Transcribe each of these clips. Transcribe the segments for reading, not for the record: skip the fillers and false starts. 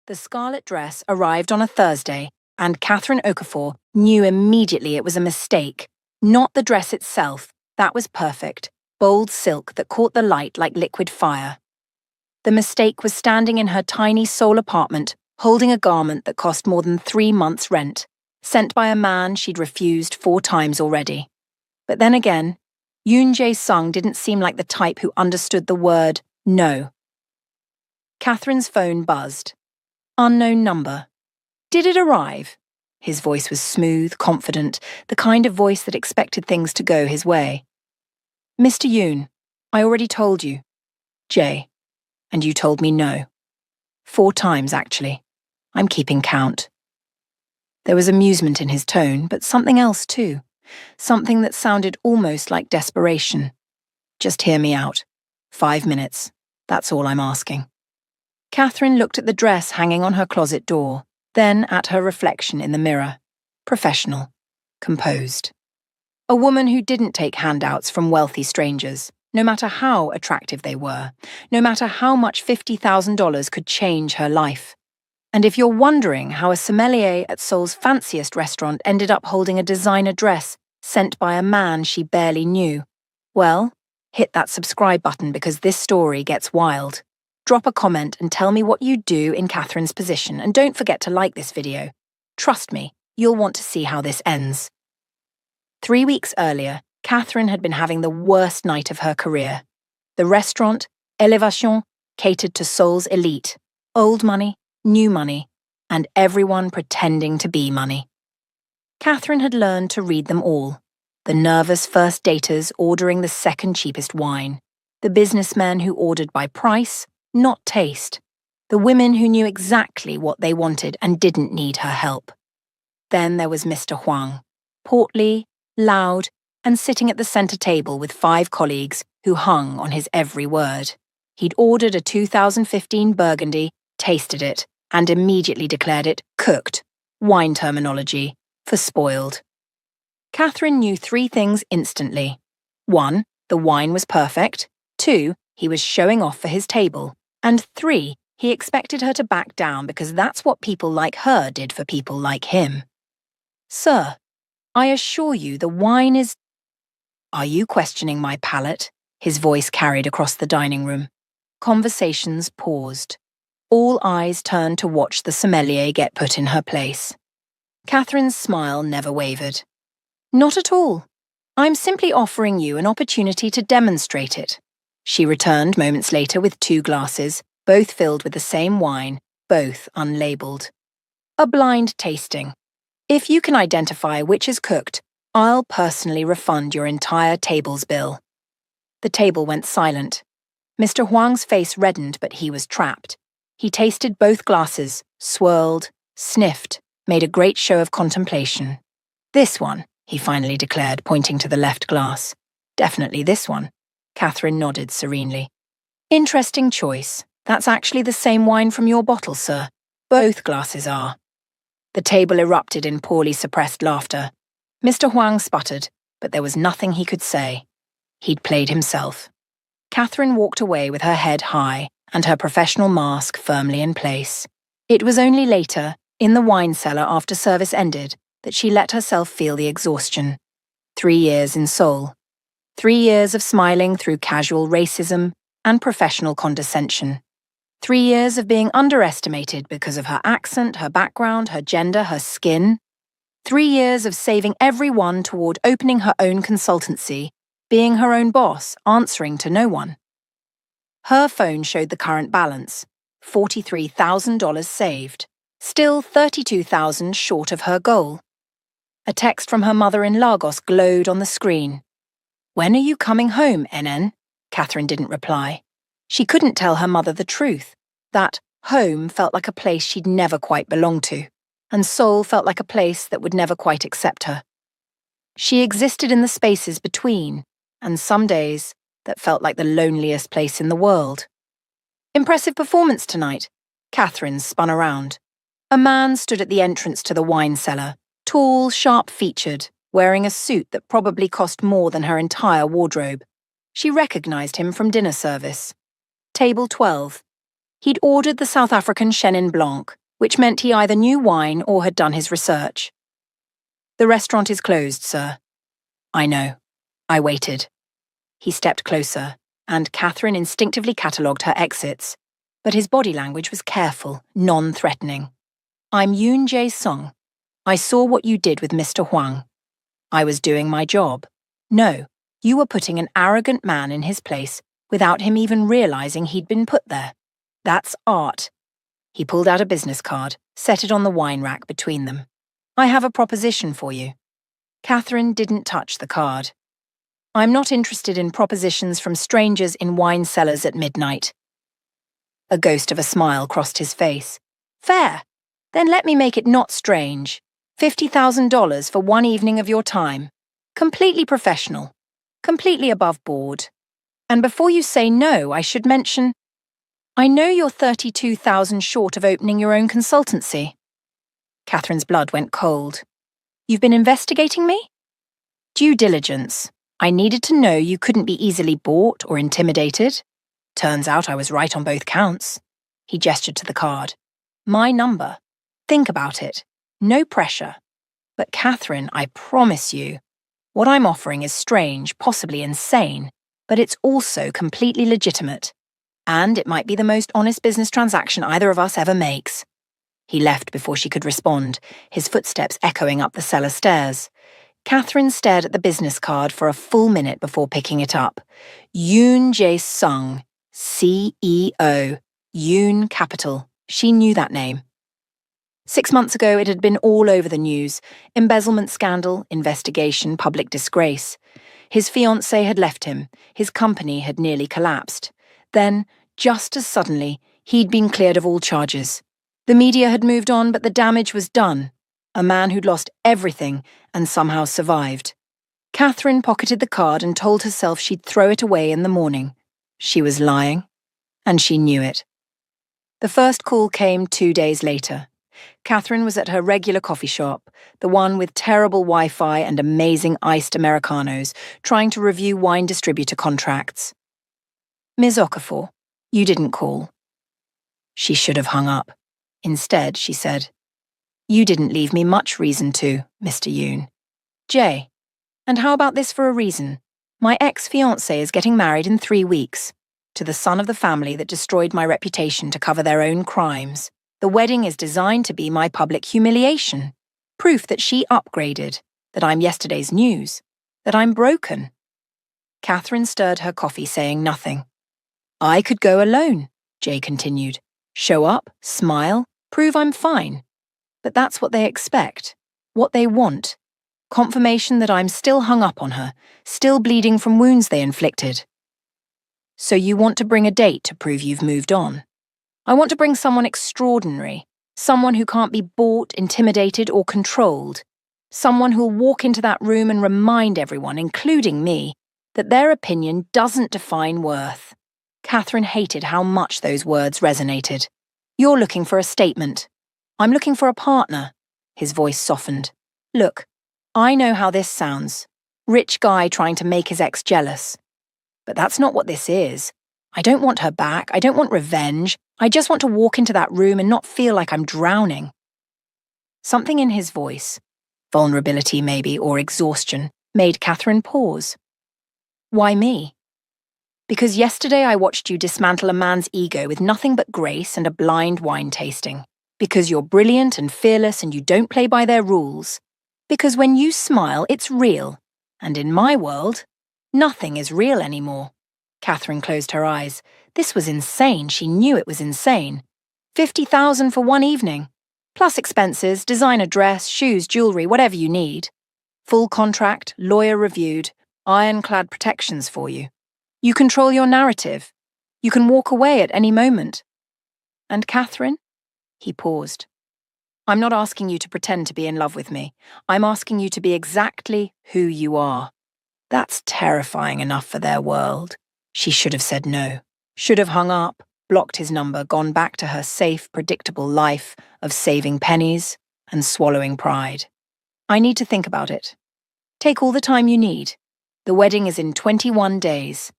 The scarlet dress arrived on a Thursday, and Catherine Okafor knew immediately it was a mistake. Not the dress itself, that was perfect, bold silk that caught the light like liquid fire. The mistake was standing in her tiny Seoul apartment, holding a garment that cost more than 3 months' rent, sent by a man she'd refused 4 times already. But then again, Yoon Jae-sung didn't seem like the type who understood the word no. Catherine's phone buzzed. Unknown number. Did it arrive? His voice was smooth, confident, the kind of voice that expected things to go his way. Mr. Yoon, I already told you. Jay. And you told me no. 4 times, actually. I'm keeping count. There was amusement in his tone, but something else too. Something that sounded almost like desperation. Just hear me out. 5 minutes. That's all I'm asking. Catherine looked at the dress hanging on her closet door, then at her reflection in the mirror. Professional. Composed. A woman who didn't take handouts from wealthy strangers, no matter how attractive they were, no matter how much $50,000 could change her life. And if you're wondering how a sommelier at Seoul's fanciest restaurant ended up holding a designer dress sent by a man she barely knew, well, hit that subscribe button because this story gets wild. Drop a comment and tell me what you'd do in Catherine's position, and don't forget to like this video. Trust me, you'll want to see how this ends. 3 weeks earlier, Catherine had been having the worst night of her career. The restaurant, Elevation, catered to Seoul's elite. Old money, new money, and everyone pretending to be money. Catherine had learned to read them all. The nervous first daters ordering the second cheapest wine. The businessmen who ordered by price, not taste. The women who knew exactly what they wanted and didn't need her help. Then there was Mr. Hwang, portly, loud, and sitting at the center table with 5 colleagues who hung on his every word. He'd ordered a 2015 Burgundy, tasted it, and immediately declared it cooked, wine terminology, for spoiled. Catherine knew 3 things instantly. 1, the wine was perfect. 2, he was showing off for his table. And 3, he expected her to back down because that's what people like her did for people like him. Sir, I assure you the wine is... Are you questioning my palate? His voice carried across the dining room. Conversations paused. All eyes turned to watch the sommelier get put in her place. Catherine's smile never wavered. Not at all. I'm simply offering you an opportunity to demonstrate it. She returned moments later with 2 glasses, both filled with the same wine, both unlabeled. A blind tasting. If you can identify which is cooked, I'll personally refund your entire table's bill. The table went silent. Mr. Hwang's face reddened, but he was trapped. He tasted both glasses, swirled, sniffed, made a great show of contemplation. This one, he finally declared, pointing to the left glass. Definitely this one. Catherine nodded serenely. Interesting choice. That's actually the same wine from your bottle, sir. Both glasses are. The table erupted in poorly suppressed laughter. Mr. Hwang sputtered, but there was nothing he could say. He'd played himself. Catherine walked away with her head high and her professional mask firmly in place. It was only later, in the wine cellar after service ended, that she let herself feel the exhaustion. 3 years in Seoul. 3 years of smiling through casual racism and professional condescension. 3 years of being underestimated because of her accent, her background, her gender, her skin. 3 years of saving everyone toward opening her own consultancy, being her own boss, answering to no one. Her phone showed the current balance, $43,000 saved, still $32,000 short of her goal. A text from her mother in Lagos glowed on the screen. When are you coming home, NN? Catherine didn't reply. She couldn't tell her mother the truth, that home felt like a place she'd never quite belonged to, and Seoul felt like a place that would never quite accept her. She existed in the spaces between, and some days that felt like the loneliest place in the world. Impressive performance tonight. Catherine spun around. A man stood at the entrance to the wine cellar, tall, sharp-featured, wearing a suit that probably cost more than her entire wardrobe. She recognized him from dinner service. Table 12. He'd ordered the South African Chenin Blanc, which meant he either knew wine or had done his research. "The restaurant is closed, sir." "I know." I waited. He stepped closer, and Catherine instinctively catalogued her exits, but his body language was careful, non-threatening. "I'm Yoon Jae-sung. I saw what you did with Mr. Hwang. I was doing my job. No, you were putting an arrogant man in his place without him even realizing he'd been put there. That's art." He pulled out a business card, set it on the wine rack between them. "I have a proposition for you." Catherine didn't touch the card. "I'm not interested in propositions from strangers in wine cellars at midnight." A ghost of a smile crossed his face. "Fair. Then let me make it not strange. $50,000 for one evening of your time. Completely professional. Completely above board. And before you say no, I should mention, I know you're 32,000 short of opening your own consultancy." Catherine's blood went cold. "You've been investigating me?" "Due diligence. I needed to know you couldn't be easily bought or intimidated. Turns out I was right on both counts." He gestured to the card. "My number. Think about it. No pressure. But Catherine, I promise you, what I'm offering is strange, possibly insane, but it's also completely legitimate. And it might be the most honest business transaction either of us ever makes." He left before she could respond, his footsteps echoing up the cellar stairs. Catherine stared at the business card for a full minute before picking it up. Yoon Jae-sung, CEO, Yoon Capital. She knew that name. 6 months ago, it had been all over the news. Embezzlement scandal, investigation, public disgrace. His fiancée had left him. His company had nearly collapsed. Then, just as suddenly, he'd been cleared of all charges. The media had moved on, but the damage was done. A man who'd lost everything and somehow survived. Catherine pocketed the card and told herself she'd throw it away in the morning. She was lying, and she knew it. The first call came 2 days later. Catherine was at her regular coffee shop, the one with terrible Wi-Fi and amazing iced Americanos, trying to review wine distributor contracts. "Ms. Okafor, you didn't call." She should have hung up. Instead, she said, "You didn't leave me much reason to, Mr. Yoon. Jay, and how about this for a reason? My ex-fiancée is getting married in 3 weeks, to the son of the family that destroyed my reputation to cover their own crimes. The wedding is designed to be my public humiliation, proof that she upgraded, that I'm yesterday's news, that I'm broken." Catherine stirred her coffee, saying nothing. "I could go alone," Jay continued. "Show up, smile, prove I'm fine. But that's what they expect, what they want. Confirmation that I'm still hung up on her, still bleeding from wounds they inflicted." "So you want to bring a date to prove you've moved on?" "I want to bring someone extraordinary, someone who can't be bought, intimidated, or controlled. Someone who'll walk into that room and remind everyone, including me, that their opinion doesn't define worth." Catherine hated how much those words resonated. "You're looking for a statement. I'm looking for a partner." His voice softened. "Look, I know how this sounds. Rich guy trying to make his ex jealous. But that's not what this is. I don't want her back. I don't want revenge. I just want to walk into that room and not feel like I'm drowning." Something in his voice, vulnerability maybe, or exhaustion, made Catherine pause. "Why me?" "Because yesterday I watched you dismantle a man's ego with nothing but grace and a blind wine tasting. Because you're brilliant and fearless and you don't play by their rules. Because when you smile, it's real. And in my world, nothing is real anymore." Catherine closed her eyes. This was insane. She knew it was insane. 50,000 for one evening. Plus expenses, designer dress, shoes, jewelry, whatever you need. Full contract, lawyer reviewed, ironclad protections for you. You control your narrative. You can walk away at any moment. And Catherine? He paused. "I'm not asking you to pretend to be in love with me. I'm asking you to be exactly who you are." That's terrifying enough for their world. She should have said no. Should have hung up, blocked his number, gone back to her safe, predictable life of saving pennies and swallowing pride. "I need to think about it. Take all the time you need. The wedding is in 21 days.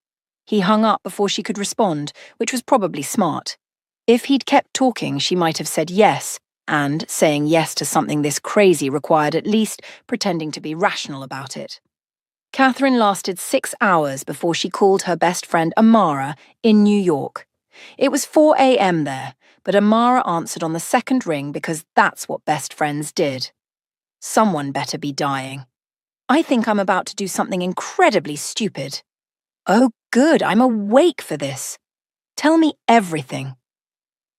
He hung up before she could respond, which was probably smart. If he'd kept talking, she might have said yes, and saying yes to something this crazy required at least pretending to be rational about it. Catherine lasted 6 hours before she called her best friend Amara in New York. It was 4 a.m. there, but Amara answered on the second ring because that's what best friends did. Someone better be dying. I think I'm about to do something incredibly stupid. Oh, good, I'm awake for this. Tell me everything.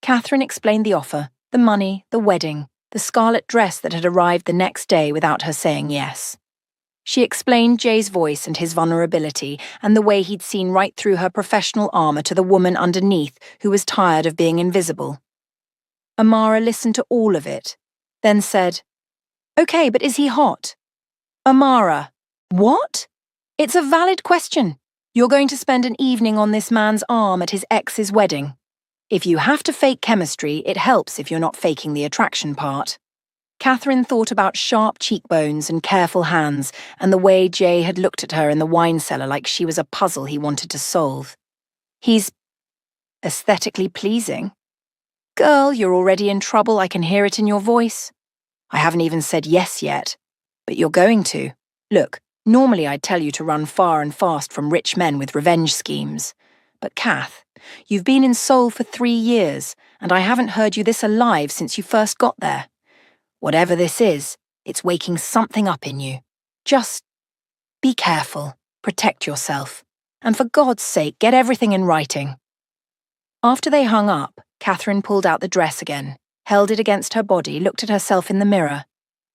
Catherine explained the offer, the money, the wedding, the scarlet dress that had arrived the next day without her saying yes. She explained Jay's voice and his vulnerability and the way he'd seen right through her professional armor to the woman underneath who was tired of being invisible. Amara listened to all of it, then said, "Okay, but is he hot?" Amara, what? It's a valid question. You're going to spend an evening on this man's arm at his ex's wedding. If you have to fake chemistry, it helps if you're not faking the attraction part. Catherine thought about sharp cheekbones and careful hands and the way Jay had looked at her in the wine cellar like she was a puzzle he wanted to solve. He's aesthetically pleasing. Girl, you're already in trouble, I can hear it in your voice. I haven't even said yes yet, but you're going to. Look, normally I'd tell you to run far and fast from rich men with revenge schemes. But Kath, you've been in Seoul for 3 years, and I haven't heard you this alive since you first got there. Whatever this is, it's waking something up in you. Just be careful, protect yourself, and for God's sake, get everything in writing. After they hung up, Catherine pulled out the dress again, held it against her body, looked at herself in the mirror.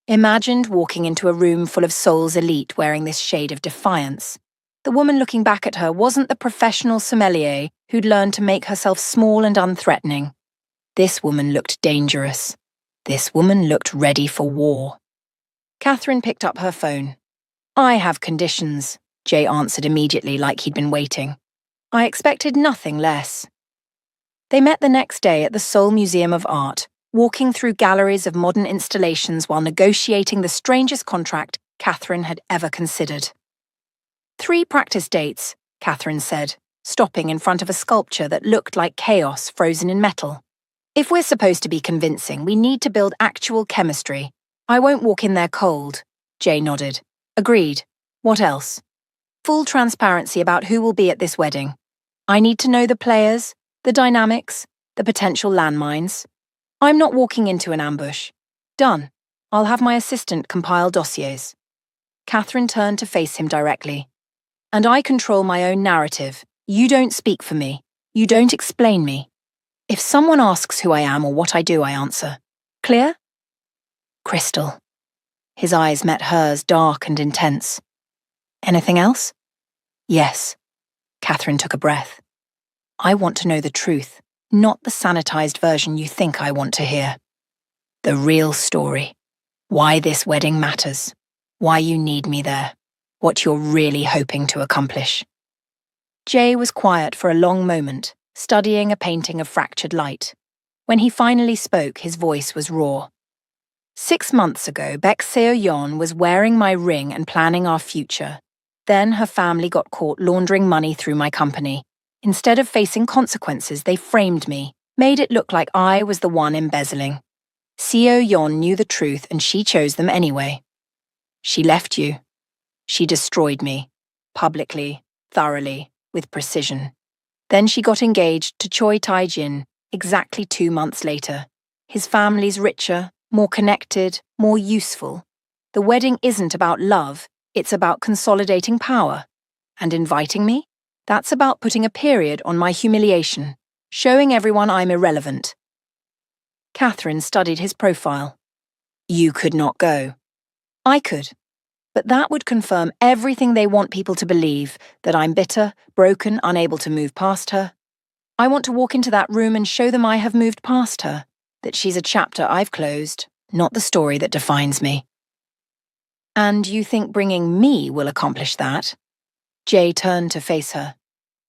Imagined walking into a room full of Seoul's elite wearing this shade of defiance. The woman looking back at her wasn't the professional sommelier who'd learned to make herself small and unthreatening. This woman looked dangerous. This woman looked ready for war. Catherine picked up her phone. I have conditions, Jay answered immediately like he'd been waiting. I expected nothing less. They met the next day at the Seoul Museum of Art, walking through galleries of modern installations while negotiating the strangest contract Catherine had ever considered. 3 practice dates, Catherine said, stopping in front of a sculpture that looked like chaos frozen in metal. If we're supposed to be convincing, we need to build actual chemistry. I won't walk in there cold, Jay nodded. Agreed. What else? Full transparency about who will be at this wedding. I need to know the players, the dynamics, the potential landmines. I'm not walking into an ambush. Done. I'll have my assistant compile dossiers. Catherine turned to face him directly. And I control my own narrative. You don't speak for me. You don't explain me. If someone asks who I am or what I do, I answer. Clear? Crystal. His eyes met hers, dark and intense. Anything else? Yes. Catherine took a breath. I want to know the truth, not the sanitized version you think I want to hear. The real story. Why this wedding matters. Why you need me there. What you're really hoping to accomplish. Jay was quiet for a long moment, studying a painting of fractured light. When he finally spoke, his voice was raw. 6 months ago, Baek Seo-yeon was wearing my ring and planning our future. Then her family got caught laundering money through my company. Instead of facing consequences, they framed me, made it look like I was the one embezzling. Seo-yeon knew the truth and she chose them anyway. She left you. She destroyed me. Publicly, thoroughly, with precision. Then she got engaged to Choi Tae-jin, exactly 2 months later. His family's richer, more connected, more useful. The wedding isn't about love, it's about consolidating power. And inviting me? That's about putting a period on my humiliation, showing everyone I'm irrelevant. Catherine studied his profile. You could not go. I could. But that would confirm everything they want people to believe, that I'm bitter, broken, unable to move past her. I want to walk into that room and show them I have moved past her, that she's a chapter I've closed, not the story that defines me. And you think bringing me will accomplish that? Jay turned to face her.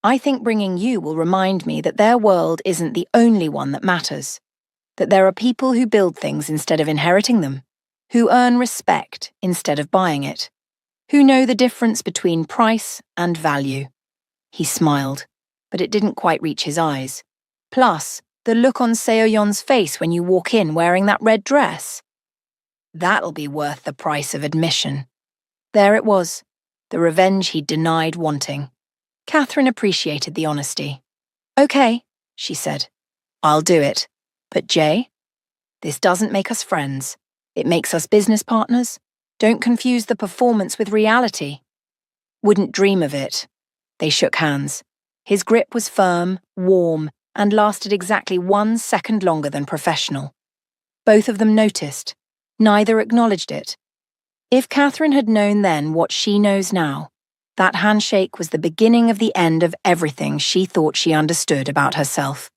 I think bringing you will remind me that their world isn't the only one that matters, that there are people who build things instead of inheriting them, who earn respect instead of buying it, who know the difference between price and value. He smiled, but it didn't quite reach his eyes. Plus, The look on Seoyeon's face when you walk in wearing that red dress. That'll be worth the price of admission. There it was, the revenge he'd denied wanting. Catherine appreciated the honesty. Okay, she said. I'll do it. But Jay, this doesn't make us friends. It makes us business partners. Don't confuse the performance with reality. Wouldn't dream of it. They shook hands. His grip was firm, warm, and lasted exactly 1 second longer than professional. Both of them noticed. Neither acknowledged it. If Catherine had known then what she knows now, that handshake was the beginning of the end of everything she thought she understood about herself.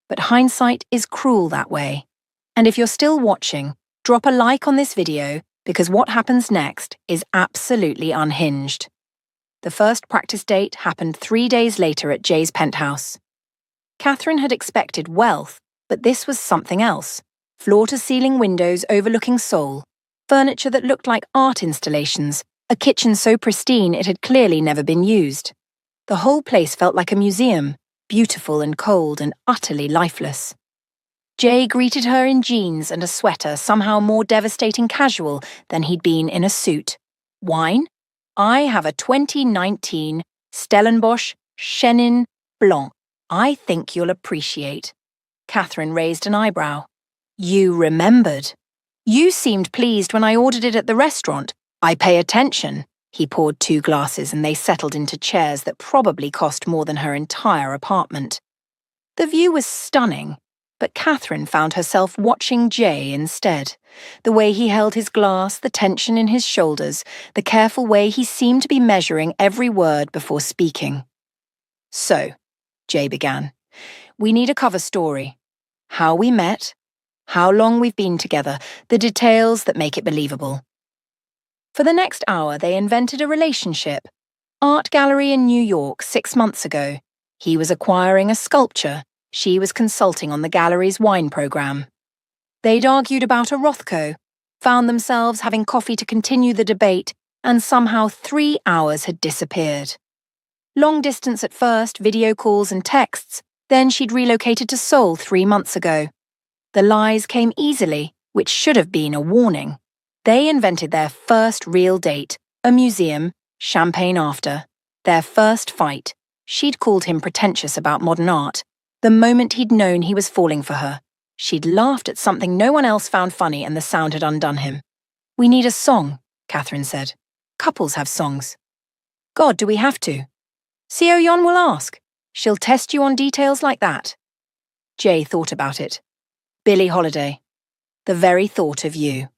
But hindsight is cruel that way. And if you're still watching, drop a like on this video because what happens next is absolutely unhinged. The first practice date happened 3 days later at Jay's penthouse. Catherine had expected wealth, but this was something else. Floor-to-ceiling windows overlooking Seoul, furniture that looked like art installations, a kitchen so pristine it had clearly never been used. The whole place felt like a museum, beautiful and cold and utterly lifeless. Jay greeted her in jeans and a sweater somehow more devastating casual than he'd been in a suit. Wine? I have a 2019 Stellenbosch Chenin Blanc. I think you'll appreciate. Catherine raised an eyebrow. You remembered. You seemed pleased when I ordered it at the restaurant. I pay attention. He poured 2 glasses and they settled into chairs that probably cost more than her entire apartment. The view was stunning, but Catherine found herself watching Jay instead. The way he held his glass, the tension in his shoulders, the careful way he seemed to be measuring every word before speaking. So, Jay began, we need a cover story. How we met, how long we've been together, the details that make it believable. For the next hour, they invented a relationship. Art gallery in New York 6 months ago. He was acquiring a sculpture. She was consulting on the gallery's wine program. They'd argued about a Rothko, found themselves having coffee to continue the debate, and somehow 3 hours had disappeared. Long distance at first, video calls and texts, then she'd relocated to Seoul 3 months ago. The lies came easily, which should have been a warning. They invented their first real date, a museum, champagne after. Their first fight. She'd called him pretentious about modern art. The moment he'd known he was falling for her, she'd laughed at something no one else found funny and the sound had undone him. We need a song, Catherine said. Couples have songs. God, do we have to? Seoyeon will ask. She'll test you on details like that. Jay thought about it. Billie Holiday. The very thought of you.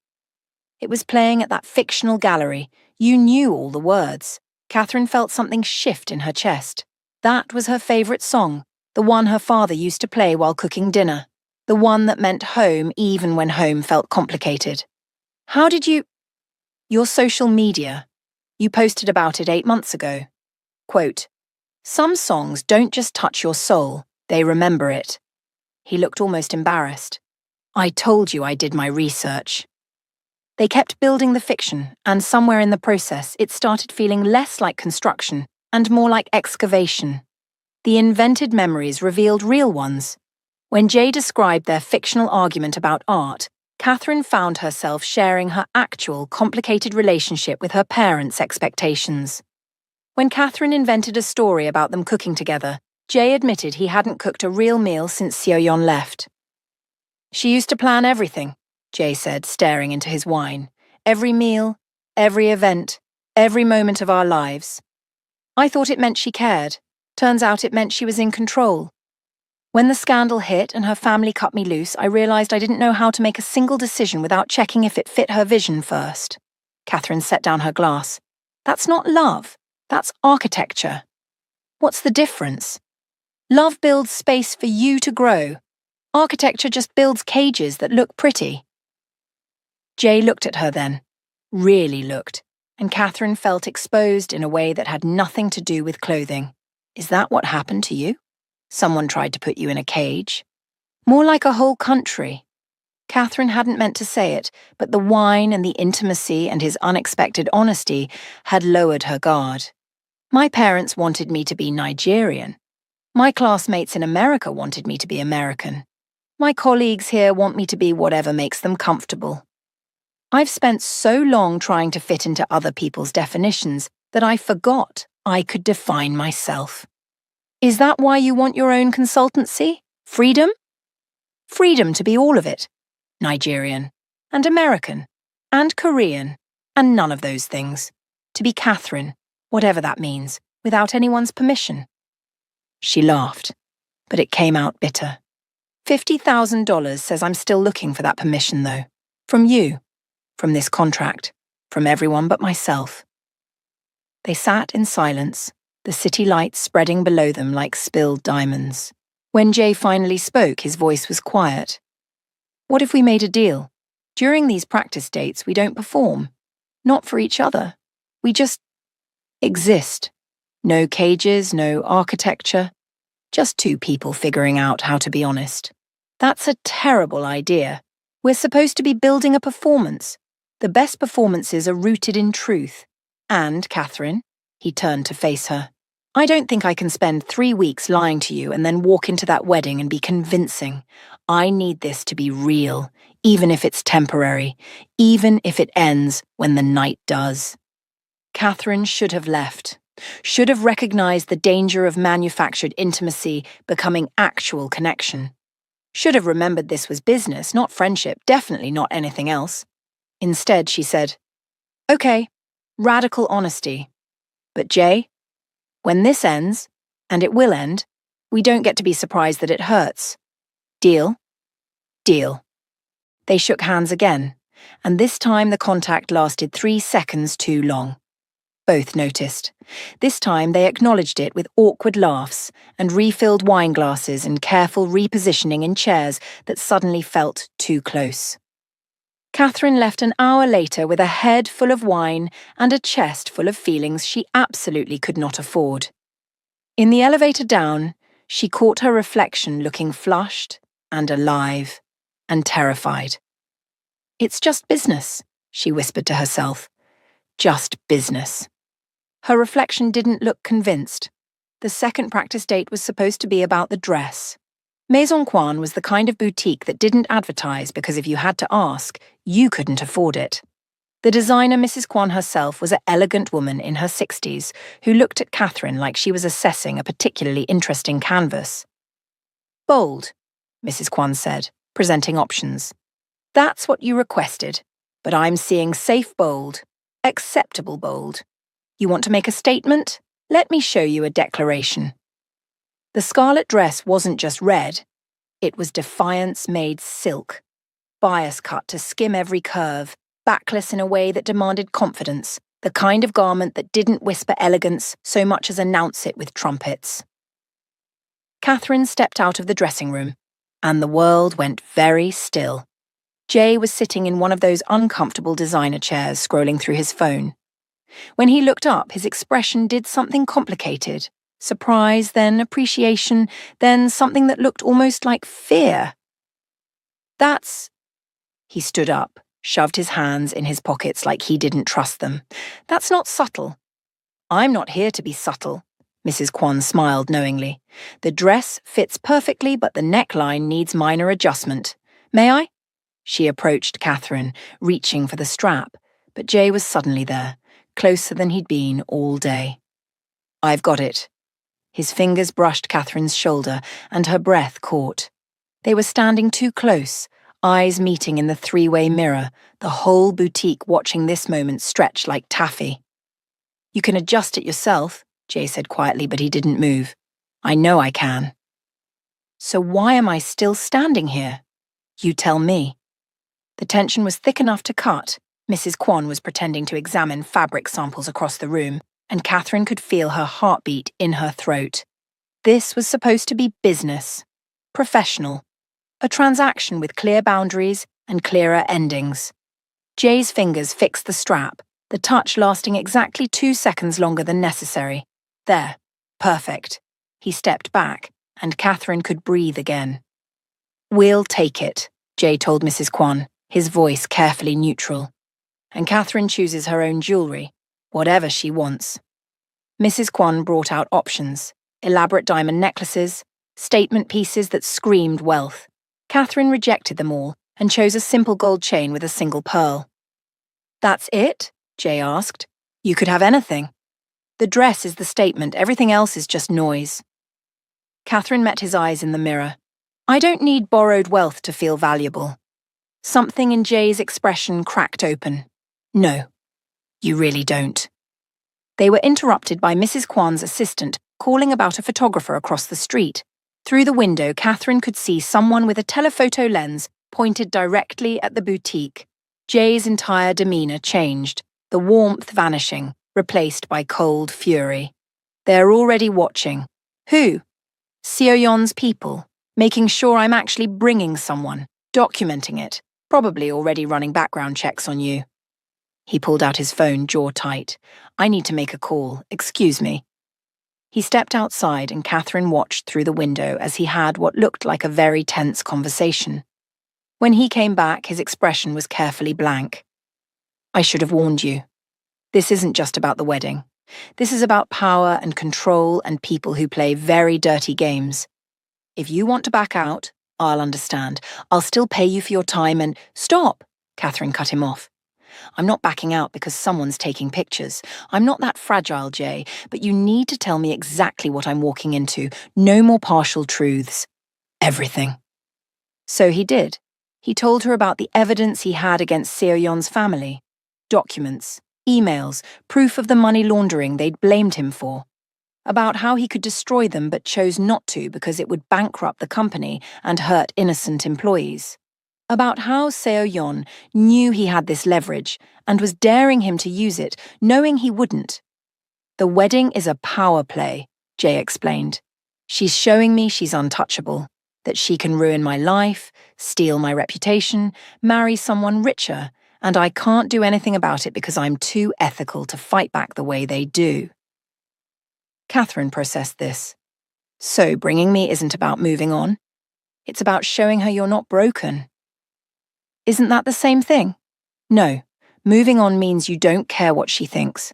It was playing at that fictional gallery. You knew all the words. Catherine felt something shift in her chest. That was her favourite song, the one her father used to play while cooking dinner, the one that meant home even when home felt complicated. How did you... Your social media. You posted about it 8 months ago. Quote, some songs don't just touch your soul, they remember it. He looked almost embarrassed. I told you I did my research. They kept building the fiction, and somewhere in the process it started feeling less like construction and more like excavation. The invented memories revealed real ones. When Jay described their fictional argument about art, Catherine found herself sharing her actual complicated relationship with her parents' expectations. When Catherine invented a story about them cooking together, Jay admitted he hadn't cooked a real meal since Seoyeon left. She used to plan everything, Jay said, staring into his wine. Every meal, every event, every moment of our lives. I thought it meant she cared. Turns out it meant she was in control. When the scandal hit and her family cut me loose, I realized I didn't know how to make a single decision without checking if it fit her vision first. Catherine set down her glass. That's not love. That's architecture. What's the difference? Love builds space for you to grow. Architecture just builds cages that look pretty. Jay looked at her then. Really looked. And Catherine felt exposed in a way that had nothing to do with clothing. Is that what happened to you? Someone tried to put you in a cage? More like a whole country. Catherine hadn't meant to say it, but the wine and the intimacy and his unexpected honesty had lowered her guard. My parents wanted me to be Nigerian. My classmates in America wanted me to be American. My colleagues here want me to be whatever makes them comfortable. I've spent so long trying to fit into other people's definitions that I forgot I could define myself. Is that why you want your own consultancy? Freedom? Freedom to be all of it. Nigerian, and American, and Korean, and none of those things. To be Catherine, whatever that means, without anyone's permission. She laughed, but it came out bitter. $50,000 says I'm still looking for that permission, though. From you, from this contract, from everyone but myself. They sat in silence, the city lights spreading below them like spilled diamonds. When Jay finally spoke, his voice was quiet. What if we made a deal? During these practice dates, we don't perform. Not for each other. We just exist. No cages, no architecture. Just two people figuring out how to be honest. That's a terrible idea. We're supposed to be building a performance. The best performances are rooted in truth. And, Catherine, he turned to face her, I don't think I can spend 3 weeks lying to you and then walk into that wedding and be convincing. I need this to be real, even if it's temporary, even if it ends when the night does. Catherine should have left, should have recognized the danger of manufactured intimacy becoming actual connection. Should have remembered this was business, not friendship, definitely not anything else. Instead, she said, Okay, radical honesty. But Jay, when this ends, and it will end, we don't get to be surprised that it hurts. Deal? Deal. They shook hands again, and this time the contact lasted 3 seconds too long. Both noticed. This time they acknowledged it with awkward laughs and refilled wine glasses and careful repositioning in chairs that suddenly felt too close. Catherine left an hour later with a head full of wine and a chest full of feelings she absolutely could not afford. In the elevator down, she caught her reflection looking flushed and alive and terrified. It's just business, she whispered to herself. Just business. Her reflection didn't look convinced. The second practice date was supposed to be about the dress. Maison Quan was the kind of boutique that didn't advertise because if you had to ask, you couldn't afford it. The designer, Mrs. Quan herself, was an elegant woman in her 60s who looked at Catherine like she was assessing a particularly interesting canvas. Bold, Mrs. Quan said, presenting options. That's what you requested, but I'm seeing safe bold, acceptable bold. You want to make a statement? Let me show you a declaration. The scarlet dress wasn't just red, it was defiance made silk. Bias cut to skim every curve, backless in a way that demanded confidence, the kind of garment that didn't whisper elegance so much as announce it with trumpets. Catherine stepped out of the dressing room, and the world went very still. Jay was sitting in one of those uncomfortable designer chairs scrolling through his phone. When he looked up, his expression did something complicated. Surprise, then appreciation, then something that looked almost like fear. He stood up, shoved his hands in his pockets like he didn't trust them. That's not subtle. I'm not here to be subtle, Mrs. Quan smiled knowingly. The dress fits perfectly, but the neckline needs minor adjustment. May I? She approached Catherine, reaching for the strap, but Jay was suddenly there, closer than he'd been all day. I've got it. His fingers brushed Catherine's shoulder, and her breath caught. They were standing too close, eyes meeting in the three-way mirror, the whole boutique watching this moment stretch like taffy. You can adjust it yourself, Jay said quietly, but he didn't move. I know I can. So why am I still standing here? You tell me. The tension was thick enough to cut. Mrs. Quan was pretending to examine fabric samples across the room, and Catherine could feel her heartbeat in her throat. This was supposed to be business. Professional. A transaction with clear boundaries and clearer endings. Jay's fingers fixed the strap, the touch lasting exactly 2 seconds longer than necessary. There. Perfect. He stepped back, and Catherine could breathe again. We'll take it, Jay told Mrs. Quan, his voice carefully neutral. And Catherine chooses her own jewellery, whatever she wants. Mrs. Quan brought out options, elaborate diamond necklaces, statement pieces that screamed wealth. Catherine rejected them all and chose a simple gold chain with a single pearl. "That's it?" Jay asked. "You could have anything. The dress is the statement, everything else is just noise." Catherine met his eyes in the mirror. "I don't need borrowed wealth to feel valuable." Something in Jay's expression cracked open. "No, you really don't." They were interrupted by Mrs. Kwan's assistant calling about a photographer across the street. Through the window, Catherine could see someone with a telephoto lens pointed directly at the boutique. Jay's entire demeanor changed, the warmth vanishing, replaced by cold fury. "They're already watching." "Who?" "Seoyeon's people, making sure I'm actually bringing someone, documenting it, probably already running background checks on you." He pulled out his phone, jaw tight. "I need to make a call, excuse me." He stepped outside and Catherine watched through the window as he had what looked like a very tense conversation. When he came back, his expression was carefully blank. "I should have warned you. This isn't just about the wedding. This is about power and control and people who play very dirty games. If you want to back out, I'll understand. I'll still pay you for your time and—" "Stop!" Catherine cut him off. "I'm not backing out because someone's taking pictures. I'm not that fragile, Jay, but you need to tell me exactly what I'm walking into. No more partial truths. Everything." So he did. He told her about the evidence he had against Seoyeon's family. Documents, emails, proof of the money laundering they'd blamed him for. About how he could destroy them but chose not to because it would bankrupt the company and hurt innocent employees. About how Seoyeon knew he had this leverage and was daring him to use it, knowing he wouldn't. "The wedding is a power play," Jay explained. "She's showing me she's untouchable, that she can ruin my life, steal my reputation, marry someone richer, and I can't do anything about it because I'm too ethical to fight back the way they do." Catherine processed this. "So bringing me isn't about moving on. It's about showing her you're not broken." "Isn't that the same thing?" "No, moving on means you don't care what she thinks.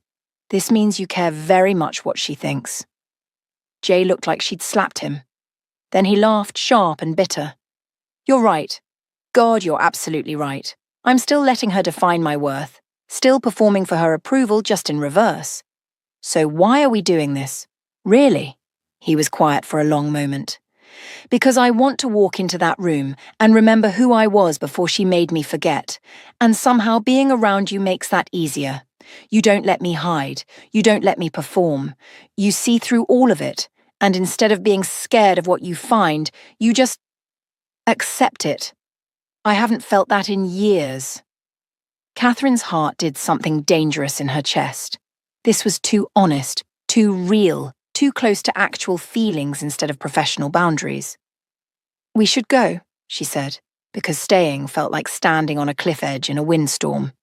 This means you care very much what she thinks." Jay looked like she'd slapped him. Then he laughed, sharp and bitter. "You're right. God, you're absolutely right. I'm still letting her define my worth, still performing for her approval just in reverse. So why are we doing this? Really?" He was quiet for a long moment. "Because I want to walk into that room and remember who I was before she made me forget. And somehow being around you makes that easier. You don't let me hide. You don't let me perform. You see through all of it. And instead of being scared of what you find, you just accept it. I haven't felt that in years." Catherine's heart did something dangerous in her chest. This was too honest, too real, too close to actual feelings instead of professional boundaries. "We should go," she said, because staying felt like standing on a cliff edge in a windstorm.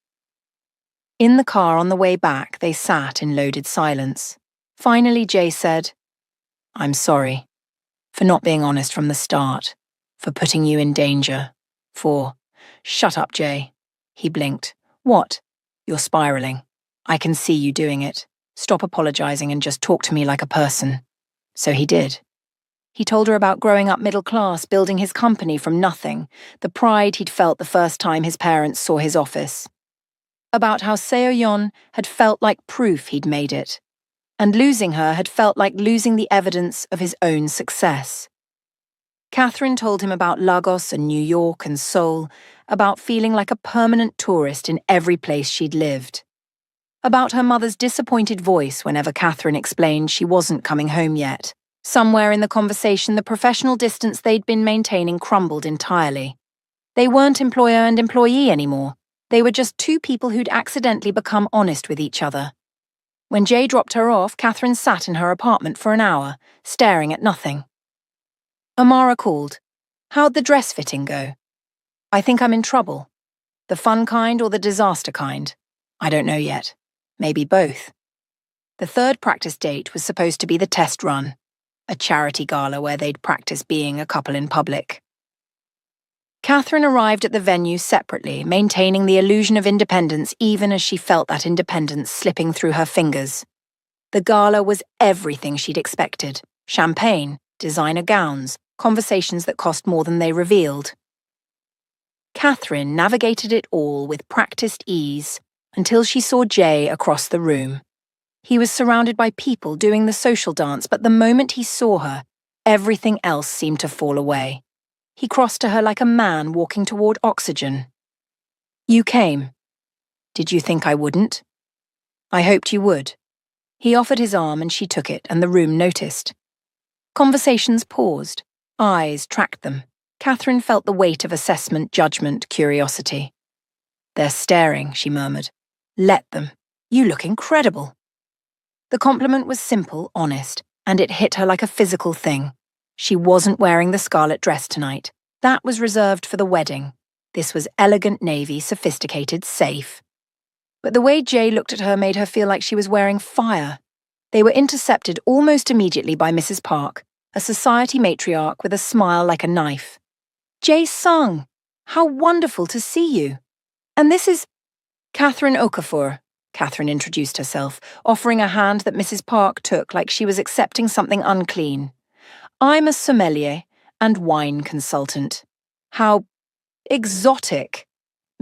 In the car on the way back, they sat in loaded silence. Finally, Jay said, "I'm sorry. For not being honest from the start. For putting you in danger. For—" "Shut up, Jay." He blinked. "What?" "You're spiraling. I can see you doing it. Stop apologizing and just talk to me like a person." So he did. He told her about growing up middle class, building his company from nothing, the pride he'd felt the first time his parents saw his office. About how Seoyeon had felt like proof he'd made it, and losing her had felt like losing the evidence of his own success. Catherine told him about Lagos and New York and Seoul, about feeling like a permanent tourist in every place she'd lived. About her mother's disappointed voice whenever Catherine explained she wasn't coming home yet. Somewhere in the conversation, the professional distance they'd been maintaining crumbled entirely. They weren't employer and employee anymore. They were just two people who'd accidentally become honest with each other. When Jay dropped her off, Catherine sat in her apartment for an hour, staring at nothing. Amara called. "How'd the dress fitting go?" "I think I'm in trouble. The fun kind or the disaster kind? I don't know yet. Maybe both." The third practice date was supposed to be the test run, a charity gala where they'd practice being a couple in public. Catherine arrived at the venue separately, maintaining the illusion of independence even as she felt that independence slipping through her fingers. The gala was everything she'd expected. Champagne, designer gowns, conversations that cost more than they revealed. Catherine navigated it all with practiced ease until she saw Jay across the room. He was surrounded by people doing the social dance, but the moment he saw her, everything else seemed to fall away. He crossed to her like a man walking toward oxygen. "You came. Did you think I wouldn't?" "I hoped you would." He offered his arm and she took it, and the room noticed. Conversations paused. Eyes tracked them. Catherine felt the weight of assessment, judgment, curiosity. "They're staring," she murmured. "Let them. You look incredible." The compliment was simple, honest, and it hit her like a physical thing. She wasn't wearing the scarlet dress tonight. That was reserved for the wedding. This was elegant navy, sophisticated, safe. But the way Jay looked at her made her feel like she was wearing fire. They were intercepted almost immediately by Mrs. Park, a society matriarch with a smile like a knife. "Jay Sung, how wonderful to see you. And this is Catherine Okafor." Catherine introduced herself, offering a hand that Mrs. Park took like she was accepting something unclean. "I'm a sommelier and wine consultant." "How exotic."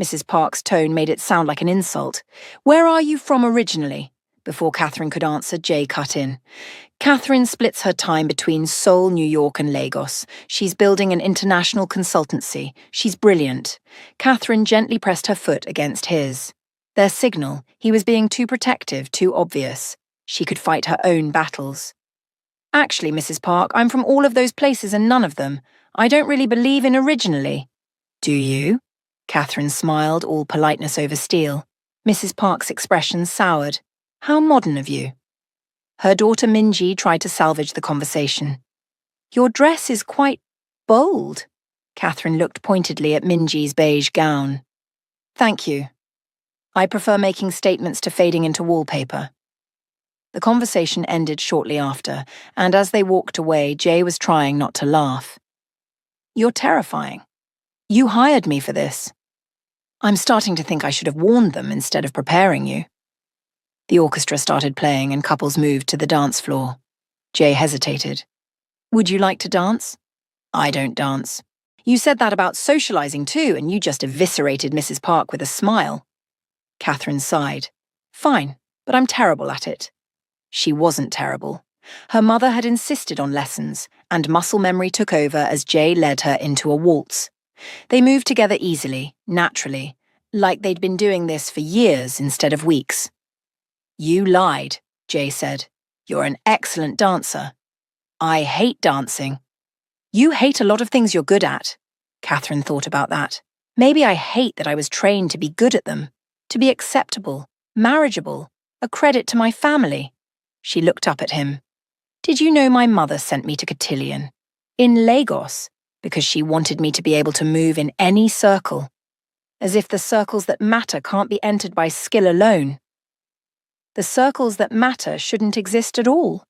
Mrs. Park's tone made it sound like an insult. "Where are you from originally?" Before Catherine could answer, Jay cut in. "Catherine splits her time between Seoul, New York, and Lagos. She's building an international consultancy. She's brilliant." Catherine gently pressed her foot against his. Their signal, he was being too protective, too obvious. She could fight her own battles. "Actually, Mrs. Park, I'm from all of those places and none of them. I don't really believe in originally." "Do you?" Catherine smiled, all politeness over steel. Mrs. Park's expression soured. "How modern of you." Her daughter Minji tried to salvage the conversation. "Your dress is quite bold." Catherine looked pointedly at Minji's beige gown. "Thank you. I prefer making statements to fading into wallpaper." The conversation ended shortly after, and as they walked away, Jay was trying not to laugh. "You're terrifying. You hired me for this." "I'm starting to think I should have warned them instead of preparing you." The orchestra started playing and couples moved to the dance floor. Jay hesitated. "Would you like to dance?" "I don't dance." "You said that about socializing too, and you just eviscerated Mrs. Park with a smile." Catherine sighed. "Fine, but I'm terrible at it." She wasn't terrible. Her mother had insisted on lessons, and muscle memory took over as Jay led her into a waltz. They moved together easily, naturally, like they'd been doing this for years instead of weeks. "You lied," Jay said. "You're an excellent dancer." "I hate dancing." "You hate a lot of things you're good at." Catherine thought about that. "Maybe I hate that I was trained to be good at them, to be acceptable, marriageable, a credit to my family." She looked up at him. "Did you know my mother sent me to cotillion? In Lagos, because she wanted me to be able to move in any circle. As if the circles that matter can't be entered by skill alone. The circles that matter shouldn't exist at all."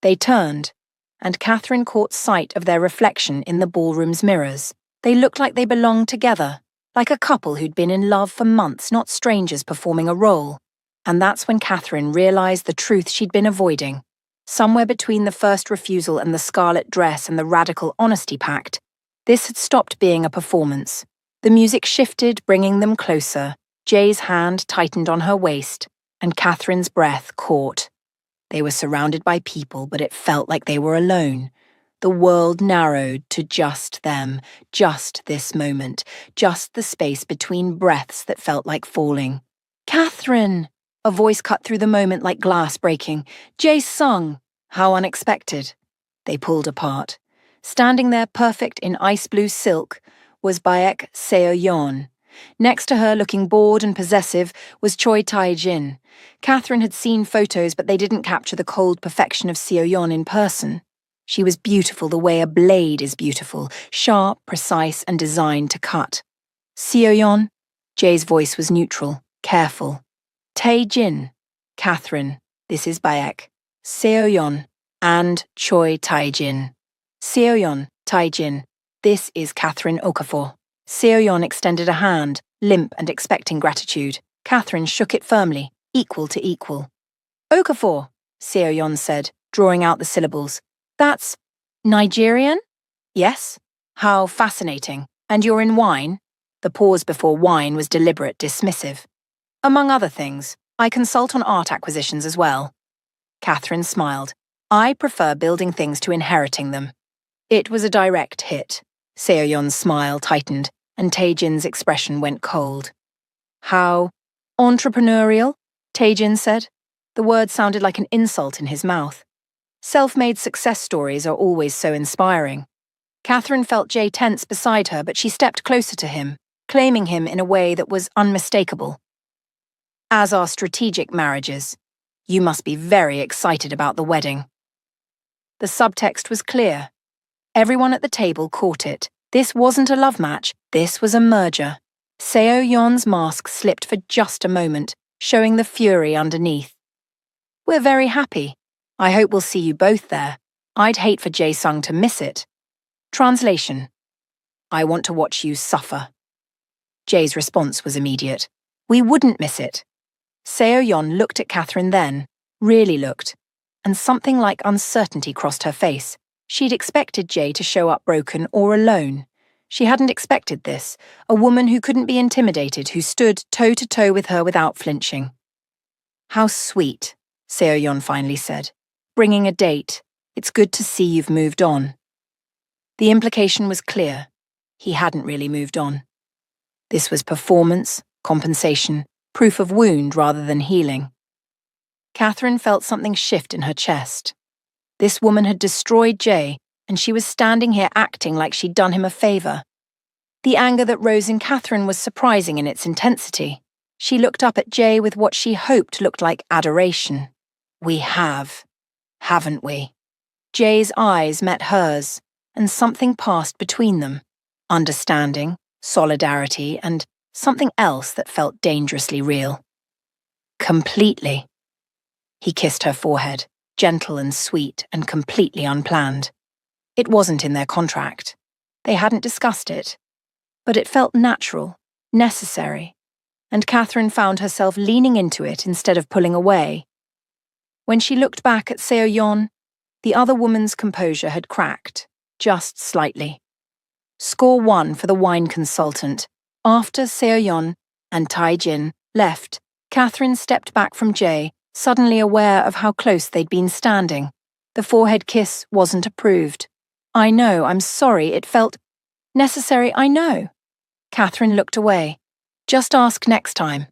They turned, and Catherine caught sight of their reflection in the ballroom's mirrors. They looked like they belonged together, like a couple who'd been in love for months, not strangers performing a role. And that's when Catherine realized the truth she'd been avoiding. Somewhere between the first refusal and the scarlet dress and the radical honesty pact, this had stopped being a performance. The music shifted, bringing them closer. Jay's hand tightened on her waist, and Catherine's breath caught. They were surrounded by people, but it felt like they were alone. The world narrowed to just them, just this moment, just the space between breaths that felt like falling. "Catherine!" A voice cut through the moment like glass breaking. "Jay Sung!" How unexpected. They pulled apart. Standing there perfect in ice blue silk was Baek Seo-yeon. Next to her, looking bored and possessive, was Choi Tae-jin. Catherine had seen photos, but they didn't capture the cold perfection of Seo-yeon in person. She was beautiful the way a blade is beautiful, sharp, precise, and designed to cut. "Seo-yeon?" Jay's voice was neutral, careful. "Tae-jin." "Catherine, this is Baek. Seo-yeon and Choi Tae-jin." "Seo-yeon, Tae-jin, this is Catherine Okafor." Seo-yeon extended a hand, limp and expecting gratitude. Catherine shook it firmly, equal to equal. "Okafor," Seo-yeon said, drawing out the syllables. "That's Nigerian?" "Yes." "How fascinating. And you're in wine?" The pause before wine was deliberate, dismissive. Among other things, I consult on art acquisitions as well. Catherine smiled. I prefer building things to inheriting them. It was a direct hit. Seo-yeon's smile tightened, and Tae-jin's expression went cold. How entrepreneurial? Tae-jin said. The word sounded like an insult in his mouth. Self-made success stories are always so inspiring. Catherine felt Jay tense beside her, but she stepped closer to him, claiming him in a way that was unmistakable. As are strategic marriages. You must be very excited about the wedding. The subtext was clear. Everyone at the table caught it. This wasn't a love match, this was a merger. Seo-yeon's mask slipped for just a moment, showing the fury underneath. We're very happy. I hope we'll see you both there. I'd hate for Jae-sung to miss it. Translation. I want to watch you suffer. Jae's response was immediate. We wouldn't miss it. Seo-yeon looked at Catherine then, really looked, and something like uncertainty crossed her face. She'd expected Jae to show up broken or alone. She hadn't expected this, a woman who couldn't be intimidated, who stood toe-to-toe with her without flinching. How sweet, Seo-yeon finally said. Bringing a date. It's good to see you've moved on. The implication was clear. He hadn't really moved on. This was performance, compensation, proof of wound rather than healing. Catherine felt something shift in her chest. This woman had destroyed Jae, and she was standing here acting like she'd done him a favor. The anger that rose in Catherine was surprising in its intensity. She looked up at Jae with what she hoped looked like adoration. We have, haven't we? Jae's eyes met hers, and something passed between them. Understanding, solidarity, and something else that felt dangerously real. Completely. He kissed her forehead, gentle and sweet and completely unplanned. It wasn't in their contract. They hadn't discussed it. But it felt natural, necessary, and Catherine found herself leaning into it instead of pulling away. When she looked back at Seo-yeon, the other woman's composure had cracked, just slightly. Score 1 for the wine consultant. After Seo-yeon and Tae-jin left, Catherine stepped back from Jae, suddenly aware of how close they'd been standing. The forehead kiss wasn't approved. I know, I'm sorry, it felt necessary, I know. Catherine looked away. Just ask next time.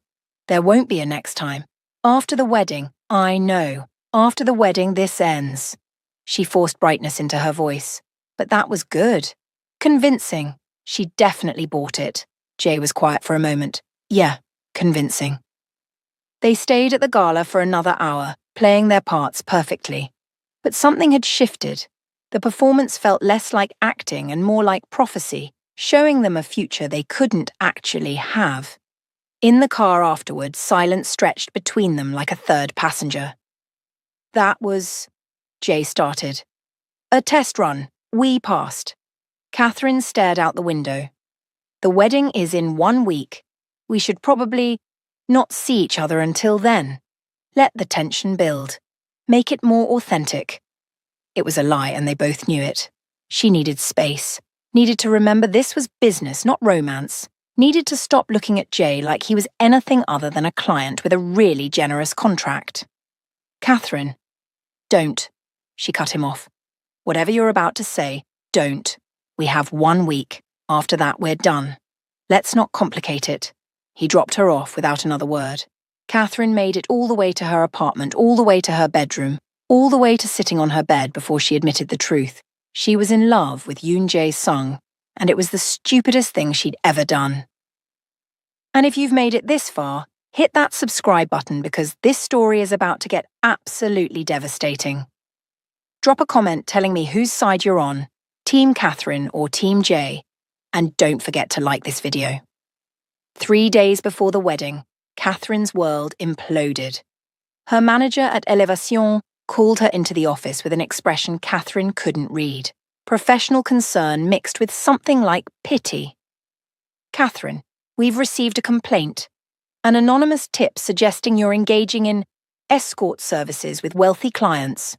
There won't be a next time. After the wedding, I know. After the wedding, this ends. She forced brightness into her voice. But that was good. Convincing. She definitely bought it. Jae was quiet for a moment. Yeah, convincing. They stayed at the gala for another hour, playing their parts perfectly. But something had shifted. The performance felt less like acting and more like prophecy, showing them a future they couldn't actually have. In the car afterward, silence stretched between them like a third passenger. That was... Jae started. A test run. We passed. Catherine stared out the window. The wedding is in 1 week. We should probably not see each other until then. Let the tension build. Make it more authentic. It was a lie, and they both knew it. She needed space. Needed to remember this was business, not romance. Needed to stop looking at Jae like he was anything other than a client with a really generous contract. Catherine. Don't. She cut him off. Whatever you're about to say, don't. We have 1 week. After that, we're done. Let's not complicate it. He dropped her off without another word. Catherine made it all the way to her apartment, all the way to her bedroom, all the way to sitting on her bed before she admitted the truth. She was in love with Yoon Jae-sung, and it was the stupidest thing she'd ever done. And if you've made it this far, hit that subscribe button because this story is about to get absolutely devastating. Drop a comment telling me whose side you're on, Team Catherine or Team Jae, and don't forget to like this video. 3 days before the wedding, Catherine's world imploded. Her manager at Elevation called her into the office with an expression Catherine couldn't read. Professional concern mixed with something like pity. Catherine, we've received a complaint. An anonymous tip suggesting you're engaging in escort services with wealthy clients.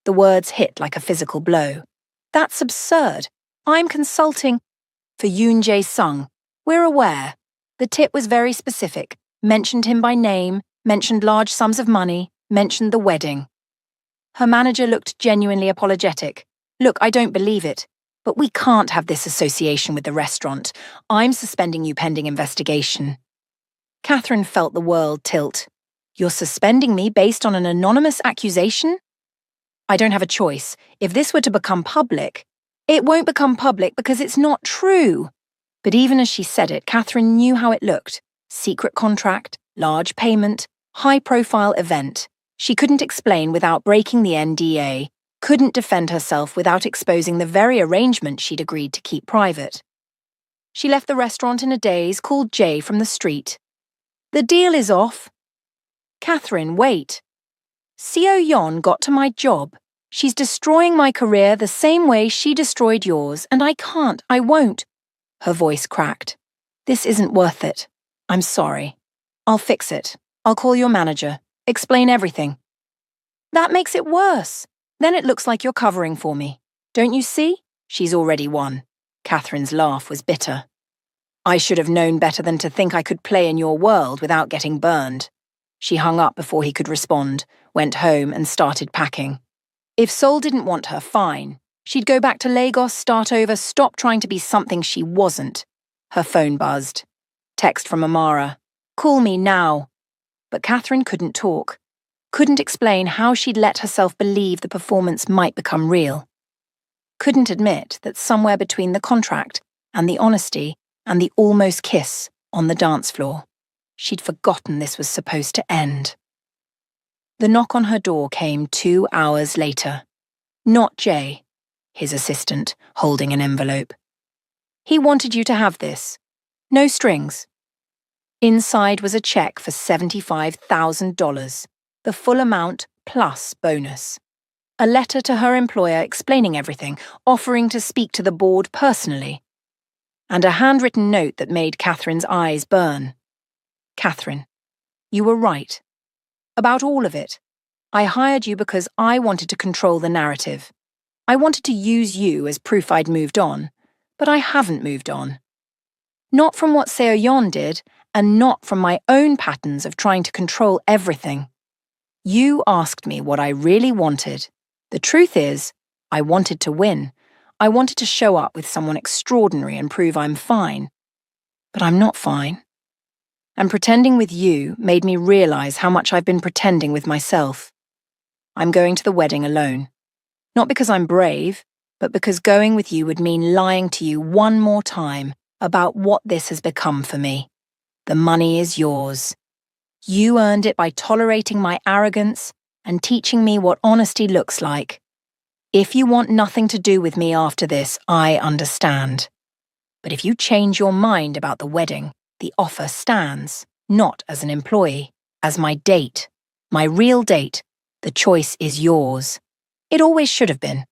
The words hit like a physical blow. That's absurd. I'm consulting for Yoon Jae-sung. We're aware. The tip was very specific, mentioned him by name, mentioned large sums of money, mentioned the wedding. Her manager looked genuinely apologetic. Look, I don't believe it, but we can't have this association with the restaurant. I'm suspending you pending investigation. Catherine felt the world tilt. You're suspending me based on an anonymous accusation? I don't have a choice. If this were to become public, it won't become public because it's not true. But even as she said it, Catherine knew how it looked. Secret contract, large payment, high-profile event. She couldn't explain without breaking the NDA, couldn't defend herself without exposing the very arrangement she'd agreed to keep private. She left the restaurant in a daze, called Jay from the street. The deal is off. Catherine, wait. Seo-yeon got to my job. She's destroying my career the same way she destroyed yours, and I won't. Her voice cracked. This isn't worth it. I'm sorry. I'll fix it. I'll call your manager. Explain everything. That makes it worse. Then it looks like you're covering for me. Don't you see? She's already won. Catherine's laugh was bitter. I should have known better than to think I could play in your world without getting burned. She hung up before he could respond, went home and started packing. If Seoul didn't want her, fine. She'd go back to Lagos, start over, stop trying to be something she wasn't. Her phone buzzed. Text from Amara. Call me now. But Catherine couldn't talk. Couldn't explain how she'd let herself believe the performance might become real. Couldn't admit that somewhere between the contract and the honesty and the almost kiss on the dance floor, she'd forgotten this was supposed to end. The knock on her door came 2 hours later. Not Jay, his assistant, holding an envelope. He wanted you to have this. No strings. Inside was a check for $75,000, the full amount plus bonus. A letter to her employer explaining everything, offering to speak to the board personally. And a handwritten note that made Catherine's eyes burn. Catherine, you were right. About all of it. I hired you because I wanted to control the narrative. I wanted to use you as proof I'd moved on, but I haven't moved on. Not from what Seo-yeon did, and not from my own patterns of trying to control everything. You asked me what I really wanted. The truth is, I wanted to win. I wanted to show up with someone extraordinary and prove I'm fine. But I'm not fine. And pretending with you made me realize how much I've been pretending with myself. I'm going to the wedding alone. Not because I'm brave, but because going with you would mean lying to you one more time about what this has become for me. The money is yours. You earned it by tolerating my arrogance and teaching me what honesty looks like. If you want nothing to do with me after this, I understand. But if you change your mind about the wedding, the offer stands, not as an employee, as my date, my real date. The choice is yours. It always should have been.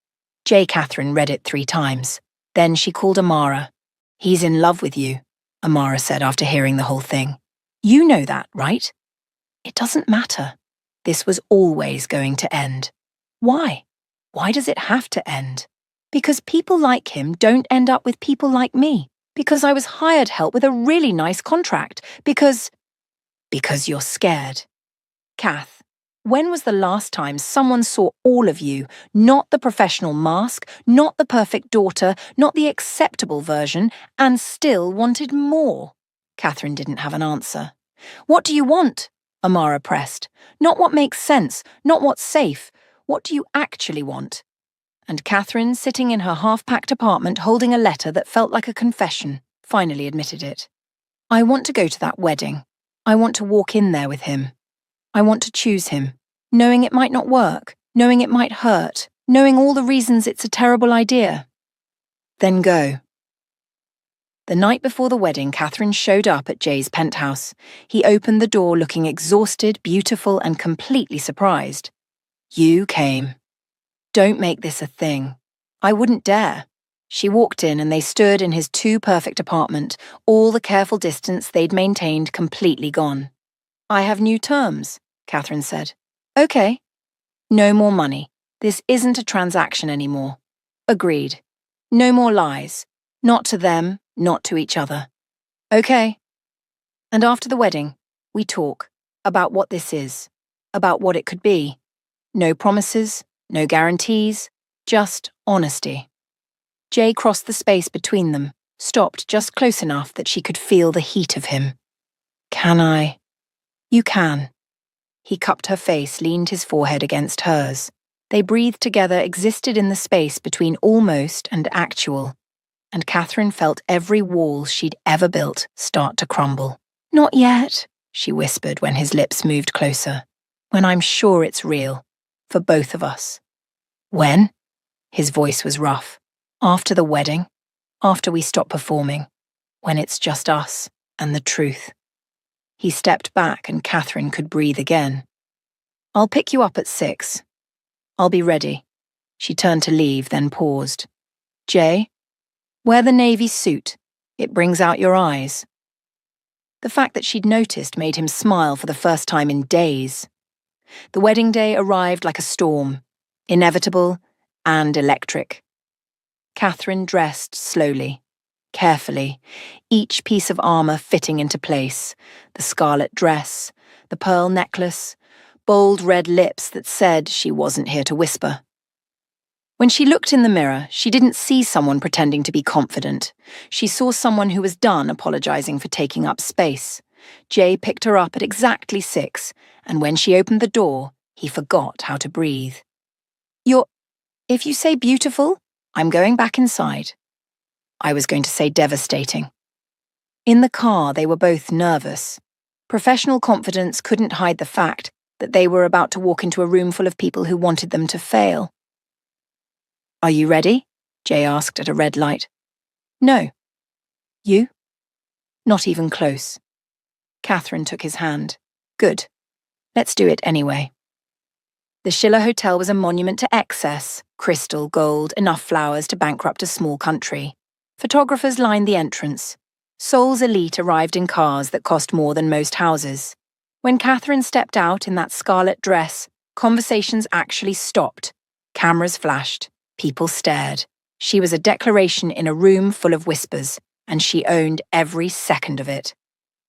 Catherine read it 3 times. Then she called Amara. He's in love with you, Amara said after hearing the whole thing. You know that, right? It doesn't matter. This was always going to end. Why? Why does it have to end? Because people like him don't end up with people like me. Because I was hired help with a really nice contract. Because you're scared. Kath, when was the last time someone saw all of you, not the professional mask, not the perfect daughter, not the acceptable version, and still wanted more? Catherine didn't have an answer. What do you want? Amara pressed. Not what makes sense, not what's safe. What do you actually want? And Catherine, sitting in her half-packed apartment holding a letter that felt like a confession, finally admitted it. I want to go to that wedding. I want to walk in there with him. I want to choose him, knowing it might not work, knowing it might hurt, knowing all the reasons it's a terrible idea. Then go. The night before the wedding, Catherine showed up at Jay's penthouse. He opened the door looking exhausted, beautiful, and completely surprised. You came. Don't make this a thing. I wouldn't dare. She walked in and they stood in his too-perfect apartment, all the careful distance they'd maintained completely gone. I have new terms, Catherine said. Okay. No more money. This isn't a transaction anymore. Agreed. No more lies. Not to them, not to each other. Okay. And after the wedding, we talk about what this is, about what it could be. No promises, no guarantees, just honesty. Jay crossed the space between them, stopped just close enough that she could feel the heat of him. Can I? You can. He cupped her face, leaned his forehead against hers. They breathed together, existed in the space between almost and actual. And Catherine felt every wall she'd ever built start to crumble. Not yet, she whispered when his lips moved closer. When I'm sure it's real. For both of us. When? His voice was rough. After the wedding. After we stop performing. When it's just us and the truth. He stepped back and Catherine could breathe again. I'll pick you up at 6. I'll be ready. She turned to leave, then paused. Jay, wear the navy suit. It brings out your eyes. The fact that she'd noticed made him smile for the first time in days. The wedding day arrived like a storm, inevitable and electric. Catherine dressed slowly, carefully, each piece of armor fitting into place, the scarlet dress, the pearl necklace, bold red lips that said she wasn't here to whisper. When she looked in the mirror, she didn't see someone pretending to be confident. She saw someone who was done apologizing for taking up space. Jay picked her up at exactly 6, and when she opened the door, he forgot how to breathe. If you say beautiful, I'm going back inside. I was going to say devastating. In the car, they were both nervous. Professional confidence couldn't hide the fact that they were about to walk into a room full of people who wanted them to fail. Are you ready? Jay asked at a red light. No. You? Not even close. Catherine took his hand. Good. Let's do it anyway. The Schiller Hotel was a monument to excess, crystal, gold, enough flowers to bankrupt a small country. Photographers lined the entrance. Seoul's elite arrived in cars that cost more than most houses. When Catherine stepped out in that scarlet dress, conversations actually stopped. Cameras flashed. People stared. She was a declaration in a room full of whispers, and she owned every second of it.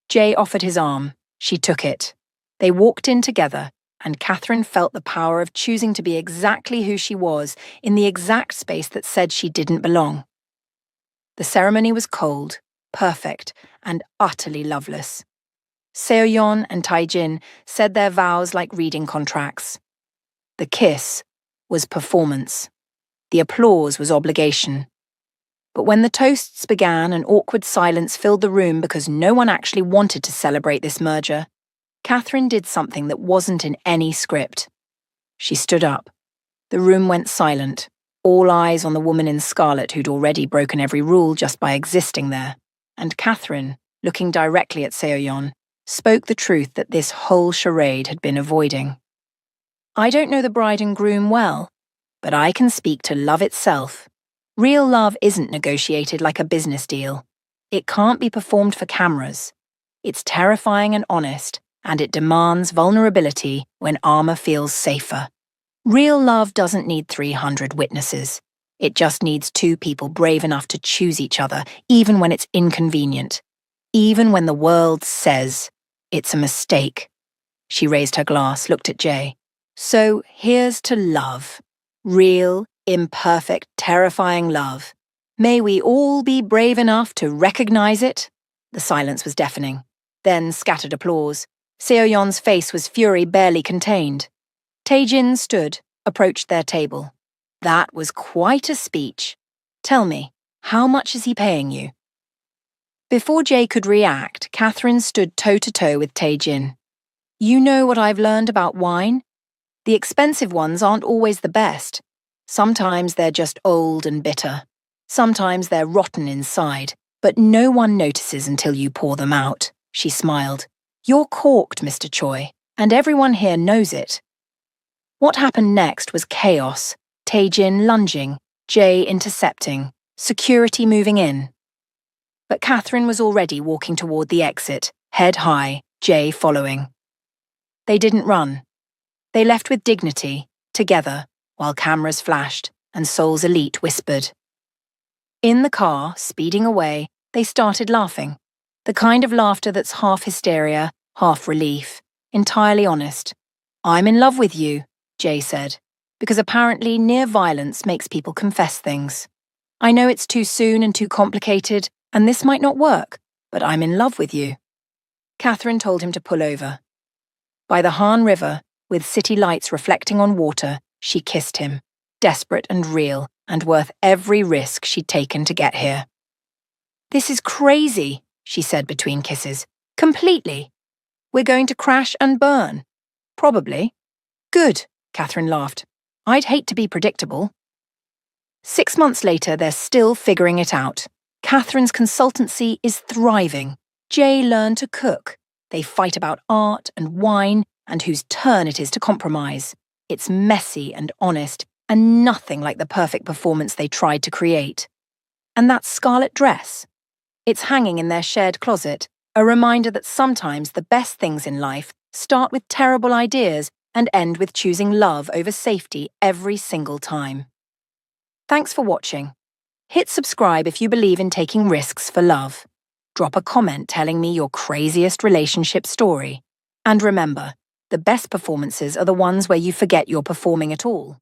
Jay offered his arm. She took it. They walked in together, and Catherine felt the power of choosing to be exactly who she was in the exact space that said she didn't belong. The ceremony was cold, perfect, and utterly loveless. Seo-yeon and Tae-jin said their vows like reading contracts. The kiss was performance. The applause was obligation. But when the toasts began, an awkward silence filled the room because no one actually wanted to celebrate this merger. Catherine did something that wasn't in any script. She stood up. The room went silent, all eyes on the woman in scarlet who'd already broken every rule just by existing there. And Catherine, looking directly at Seo-yeon, spoke the truth that this whole charade had been avoiding. I don't know the bride and groom well, but I can speak to love itself. Real love isn't negotiated like a business deal. It can't be performed for cameras. It's terrifying and honest, and it demands vulnerability when armor feels safer. Real love doesn't need 300 witnesses. It just needs 2 people brave enough to choose each other, even when it's inconvenient. Even when the world says it's a mistake. She raised her glass, looked at Jay. So here's to love. Real, imperfect, terrifying love. May we all be brave enough to recognize it? The silence was deafening. Then scattered applause. Seo-yeon's face was fury barely contained. Tae-jin stood, approached their table. That was quite a speech. Tell me, how much is he paying you? Before Jay could react, Catherine stood toe-to-toe with Tae-jin. You know what I've learned about wine? The expensive ones aren't always the best. Sometimes they're just old and bitter. Sometimes they're rotten inside, but no one notices until you pour them out. She smiled. You're corked, Mr. Choi, and everyone here knows it. What happened next was chaos. Tae-jin lunging, Jay intercepting, security moving in. But Catherine was already walking toward the exit, head high, Jay following. They didn't run. They left with dignity, together, while cameras flashed and Seoul's elite whispered. In the car, speeding away, they started laughing. The kind of laughter that's half hysteria, half relief, entirely honest. "I'm in love with you," Jay said, because apparently near violence makes people confess things. "I know it's too soon and too complicated, and this might not work, but I'm in love with you." Catherine told him to pull over. By the Han River, with city lights reflecting on water, she kissed him, desperate and real, and worth every risk she'd taken to get here. "This is crazy," she said between kisses. "Completely. We're going to crash and burn." "Probably." "Good," Catherine laughed. "I'd hate to be predictable." 6 months later, they're still figuring it out. Catherine's consultancy is thriving. Jay learned to cook. They fight about art and wine and whose turn it is to compromise. It's messy and honest, and nothing like the perfect performance they tried to create. And that scarlet dress? It's hanging in their shared closet, a reminder that sometimes the best things in life start with terrible ideas and end with choosing love over safety every single time. Thanks for watching. Hit subscribe if you believe in taking risks for love. Drop a comment telling me your craziest relationship story. And remember, the best performances are the ones where you forget you're performing at all.